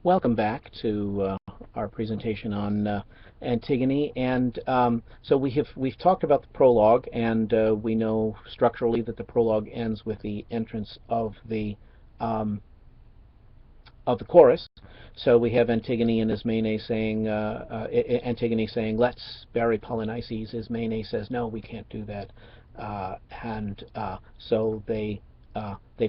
Welcome back to our presentation on Antigone, and so we've talked about the prologue, and we know structurally that the prologue ends with the entrance um, of the chorus. So we have Antigone and Ismene saying, Antigone saying, "Let's bury Polynices." Ismene says, "No, we can't do that," and so they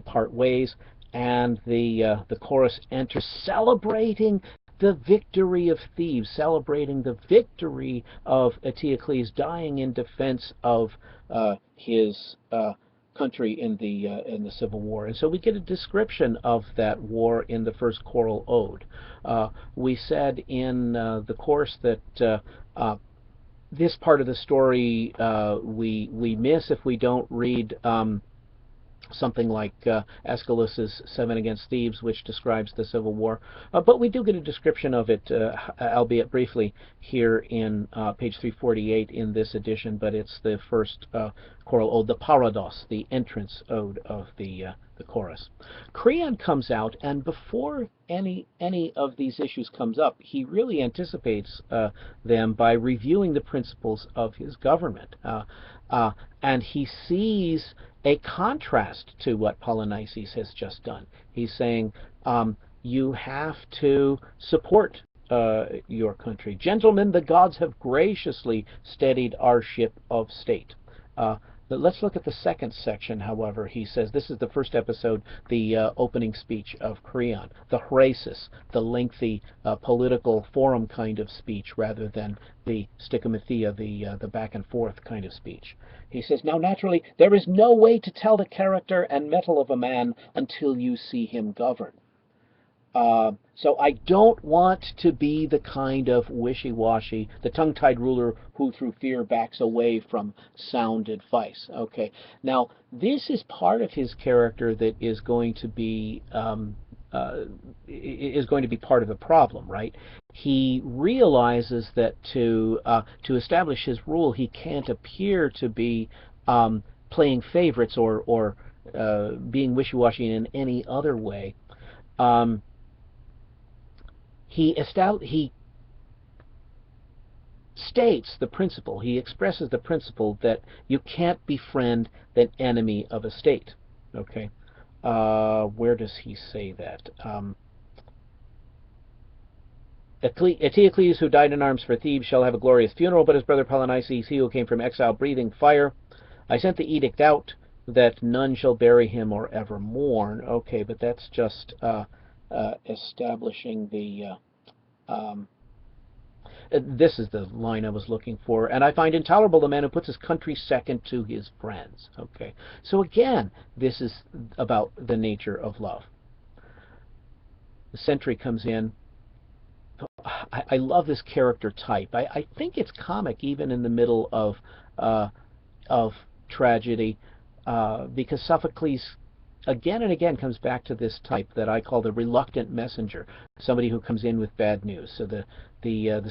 part ways, and the chorus enters, celebrating the victory of Thebes, celebrating the victory of Eteocles dying in defense of his country in the Civil War. And so we get a description of that war in the first choral ode. We said in the course that this part of the story we miss if we don't read something like Aeschylus's Seven Against Thebes, which describes the Civil War. But we do get a description of it, albeit briefly, here in page 348 in this edition, but it's the first choral ode, the parados, the entrance ode of the chorus. Creon comes out, and before any of these issues comes up, he really anticipates them by reviewing the principles of his government. And he sees a contrast to what Polynices has just done. He's saying, you have to support your country. Gentlemen, the gods have graciously steadied our ship of state. But let's look at the second section, however. He says, this is the first episode, the opening speech of Creon, the hrasis, the lengthy political forum kind of speech rather than the stichomathia, the back and forth kind of speech. He says, now naturally, there is no way to tell the character and mettle of a man until you see him govern. So I don't want to be the kind of wishy-washy, the tongue-tied ruler who through fear backs away from sound advice. Okay, now this is part of his character that is going to be part of the problem, right? He realizes that to establish his rule, he can't appear to be playing favorites or being wishy-washy in any other way. He states the principle, he expresses the principle that you can't befriend an enemy of a state. Okay, where does he say that? Eteocles, who died in arms for Thebes, shall have a glorious funeral, but his brother Polynices, he who came from exile breathing fire, I sent the edict out that none shall bury him or ever mourn. Okay, but that's just establishing the this is the line I was looking for. And I find intolerable the man who puts his country second to his friends. Okay, so again, this is about the nature of love. The sentry comes in. I love this character type. I think it's comic even in the middle of tragedy, because Sophocles again and again comes back to this type that I call the reluctant messenger, somebody who comes in with bad news. So the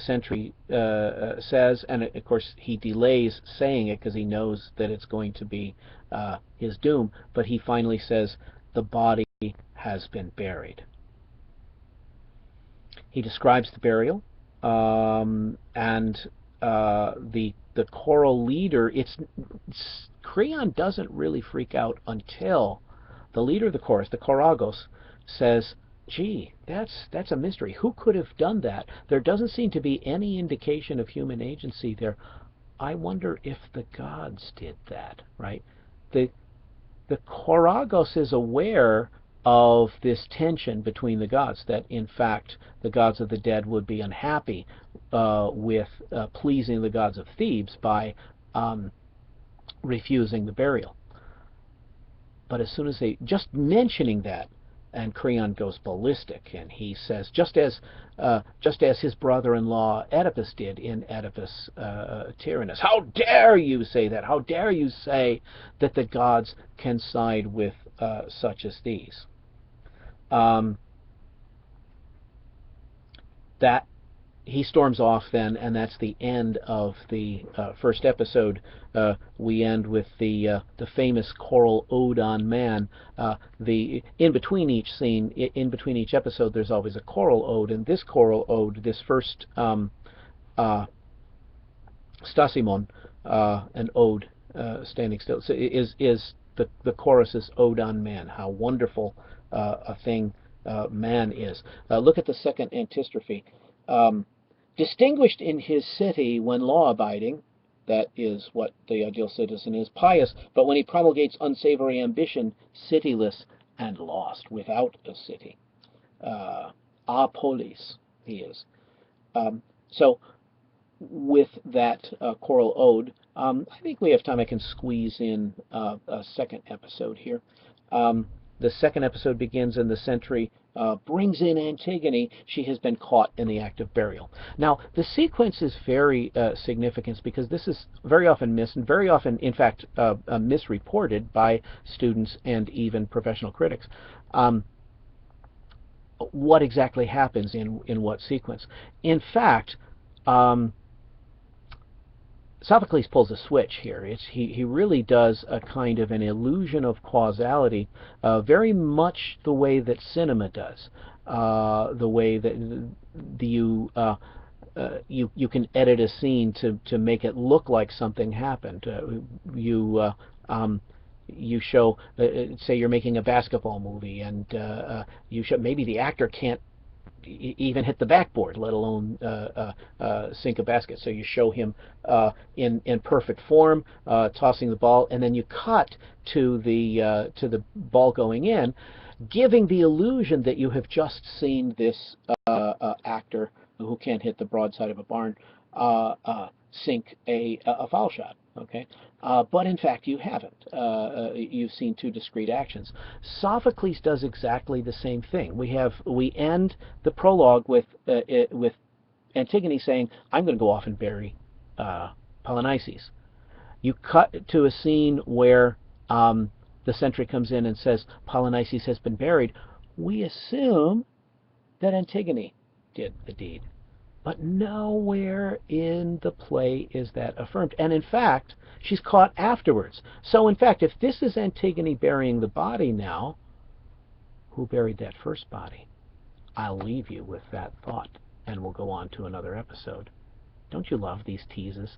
sentry says, and of course he delays saying it because he knows that it's going to be his doom, but he finally says, the body has been buried. He describes the burial, and the choral leader, Creon doesn't really freak out until the leader of the chorus, the choragos, says, gee, that's a mystery. Who could have done that? There doesn't seem to be any indication of human agency there. I wonder if the gods did that, right? The choragos is aware of this tension between the gods, that in fact the gods of the dead would be unhappy with pleasing the gods of Thebes by refusing the burial. But as soon as just mentioning that, and Creon goes ballistic, and he says, just as his brother-in-law Oedipus did in Oedipus Tyrannus, how dare you say that? How dare you say that the gods can side with such as these? That he storms off then, and that's the end of the first episode. We end with the famous choral ode on man. The in between each scene, in between each episode, there's always a choral ode, and this choral ode, this first uh, Stasimon, an ode, standing still, so is the chorus's ode on man. How wonderful a thing man is. Look at the second antistrophe. Um, Distinguished in his city when law-abiding, that is what the ideal citizen is, pious, but when he promulgates unsavory ambition, cityless and lost without a city. Apolis he is. So with that choral ode, I think we have time. I can squeeze in a second episode here. The second episode begins and the sentry brings in Antigone. She has been caught in the act of burial. Now, the sequence is very significant because this is very often missed and very often, in fact, misreported by students and even professional critics. What exactly happens in what sequence? In fact, Sophocles pulls a switch here. He really does a kind of an illusion of causality, very much the way that cinema does, the way that you can edit a scene to make it look like something happened. You show, say you're making a basketball movie, and you show maybe the actor can't even hit the backboard, let alone sink a basket. So you show him in perfect form, tossing the ball, and then you cut to the ball going in, giving the illusion that you have just seen this actor who can't hit the broadside of a barn sink a foul shot. Okay, but in fact you haven't. You've seen two discrete actions. Sophocles does exactly the same thing. We end the prologue with Antigone saying, "I'm going to go off and bury Polynices." You cut to a scene where the sentry comes in and says Polynices has been buried. We assume that Antigone did the deed. But nowhere in the play is that affirmed. And in fact, she's caught afterwards. So in fact, if this is Antigone burying the body now, who buried that first body? I'll leave you with that thought, and we'll go on to another episode. Don't you love these teases?